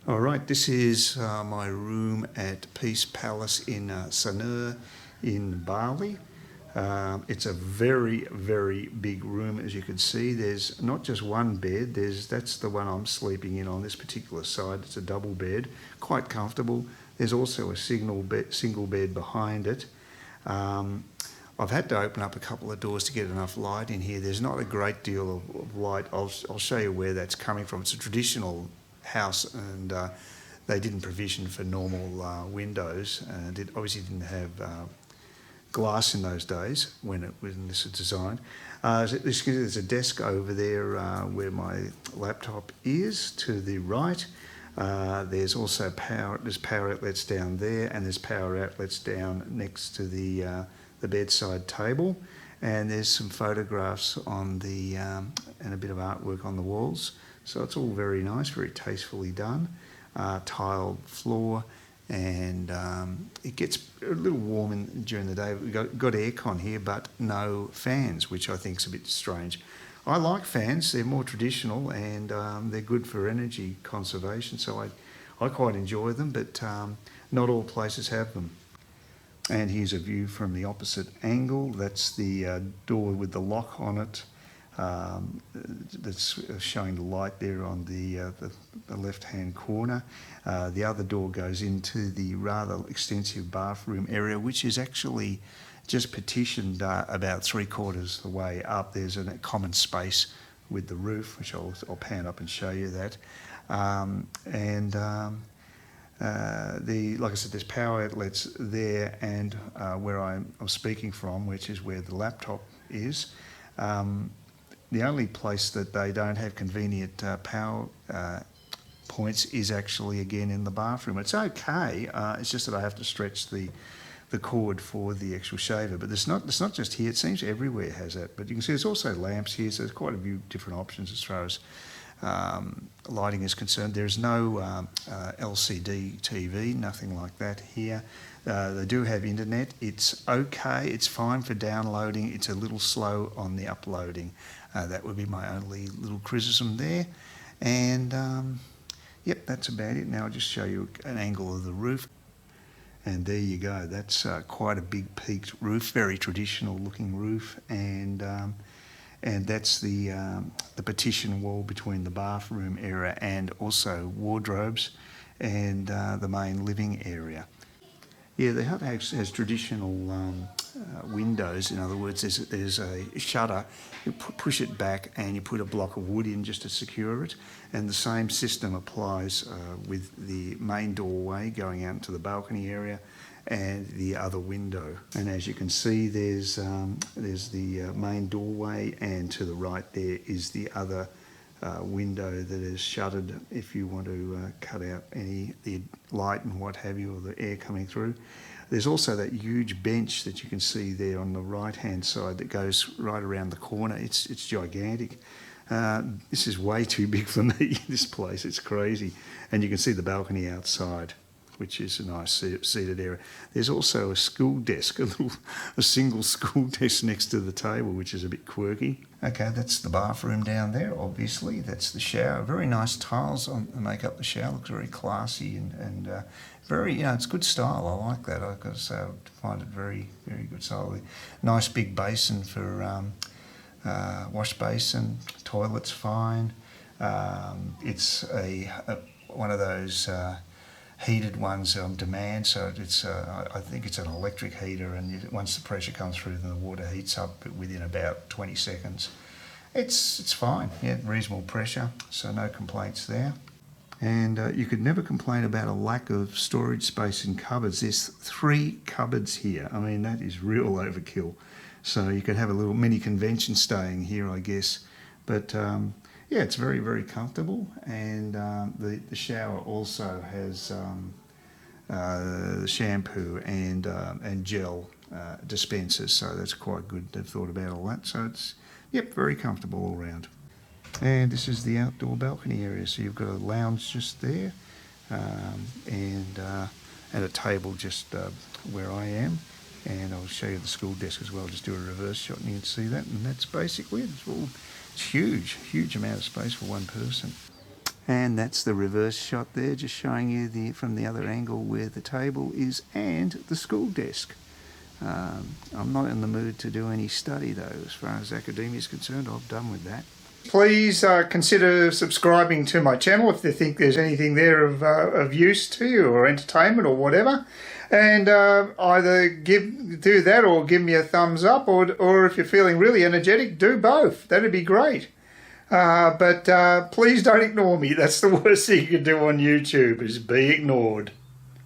All right, this is my room at Peace Palace in Sanur in Bali. It's a very, very big room, as you can see. There's not just one bed. That's the one I'm sleeping in on this particular side. It's a double bed, quite comfortable. There's also a single bed behind it. I've had to open up a couple of doors to get enough light in here. There's not a great deal of light. I'll show you where that's coming from. It's a traditional house, and they didn't provision for normal windows, and it obviously didn't have glass in those days when this was designed. There's a desk over there where my laptop is to the right. There's also there's power outlets down there, and there's power outlets down next to the bedside table, and there's some photographs on the and a bit of artwork on the walls. So it's all very nice, very tastefully done. Tiled floor, and it gets a little warm during the day. We've got aircon here, but no fans, which I think is a bit strange. I like fans. They're more traditional, and they're good for energy conservation, so I quite enjoy them, but not all places have them. And here's a view from the opposite angle. That's the door with the lock on it. That's showing the light there on the left-hand corner. The other door goes into the rather extensive bathroom area, which is actually just partitioned about 3/4 the way up. There's a common space with the roof, which I'll pan up and show you that. Like I said, there's power outlets there, and where I'm speaking from, which is where the laptop is. The only place that they don't have convenient power points is actually again in the bathroom. It's okay. It's just that I have to stretch the cord for the actual shaver. But it's not just here. It seems everywhere has that. But you can see there's also lamps here, so there's quite a few different options as far as lighting is concerned. There's no LCD TV, nothing like that here. They do have internet. It's okay. It's fine for downloading. It's a little slow on the uploading. That would be my only little criticism there. And yep, that's about it. Now I'll just show you an angle of the roof. And there you go. That's quite a big peaked roof, very traditional looking roof. And that's the partition wall between the bathroom area and also wardrobes and the main living area. Yeah, the hut has traditional windows. In other words, there's a shutter. You push it back and you put a block of wood in just to secure it. And the same system applies with the main doorway going out into the balcony area and the other window. And as you can see, there's the main doorway, and to the right there is the other window that is shuttered if you want to cut out the light and what have you, or the air coming through. There's also that huge bench that you can see there on the right-hand side that goes right around the corner. It's gigantic. This is way too big for me, this place. It's crazy. And you can see the balcony outside, which is a nice seated area. There's also a school desk, a single school desk next to the table, which is a bit quirky. Okay, that's the bathroom down there, obviously. That's the shower. Very nice tiles make up the shower. Looks very classy and very, it's good style. I like that. I've got to say, I find it very, very good style. Nice big basin for wash basin. Toilet's fine. It's one of those heated ones on demand, so it's I think it's an electric heater, and once the pressure comes through, then the water heats up within about 20 seconds. It's fine, yeah, reasonable pressure, so no complaints there. And you could never complain about a lack of storage space in cupboards. There's 3 cupboards here. I mean, that is real overkill. So you could have a little mini convention staying here, I guess. But yeah, it's very, very comfortable, and the shower also has shampoo and gel dispensers, so that's quite good. They've thought about all that, so it's, yep, very comfortable all round. And this is the outdoor balcony area, so you've got a lounge just there, and a table just where I am. And I'll show you the school desk as well. Just do a reverse shot and you can see that, and that's basically it. It's huge amount of space for one person. And that's the reverse shot there, just showing you from the other angle where the table is and the school desk. I'm not in the mood to do any study though, as far as academia is concerned. I'm done with that. Please consider subscribing to my channel if you think there's anything there of use to you, or entertainment or whatever. And either do that or give me a thumbs up, or if you're feeling really energetic, do both. That'd be great. But please don't ignore me. That's the worst thing you can do on YouTube, is be ignored.